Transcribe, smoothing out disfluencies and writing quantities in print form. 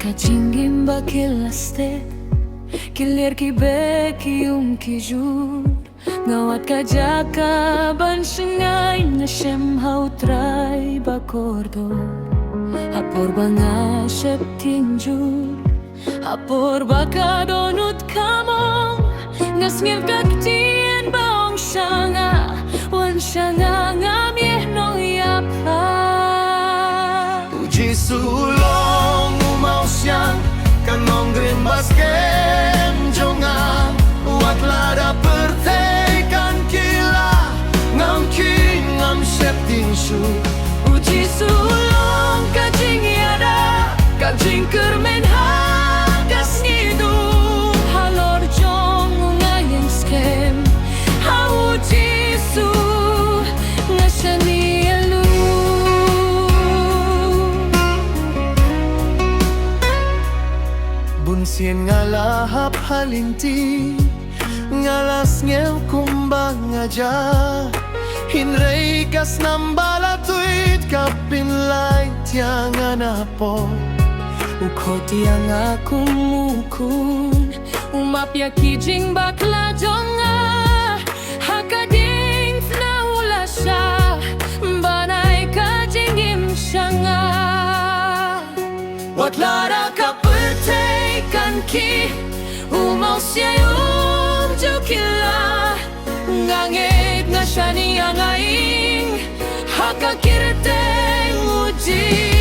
Kajingim bakilaste Kilir ki beki ki jur Ngawat kajaka ban sengay na siyem hautray bakordo Hapor ba nga siyep tinjur Hapor ba kadonut kamong Ngasngil kaktien baong siya nga Wan siya nga ngamyeh no yapa Uji sulong umaw siyang Kanong grimbas kem jonga Wat lada pertekan kila Ngam ki ngam siyep tinshu Uji sulong kajing yada Kajing kermen hagas ngidu Halor jong ngayeng skem Ha uji su ngasani elu Bunsien ngalahap halinti Ngalas ngel kumbang aja Hinrei kas nambala tuit kapinlay tiang anapo Uko tiang aku mukun Umapya kijing bakla jonga Hakading na ula siya Banay kajingim siya nga Wat lara Kapultekan ki Umaw siya yung jukila Ngangit na siya niyang aing Hakakirteng uji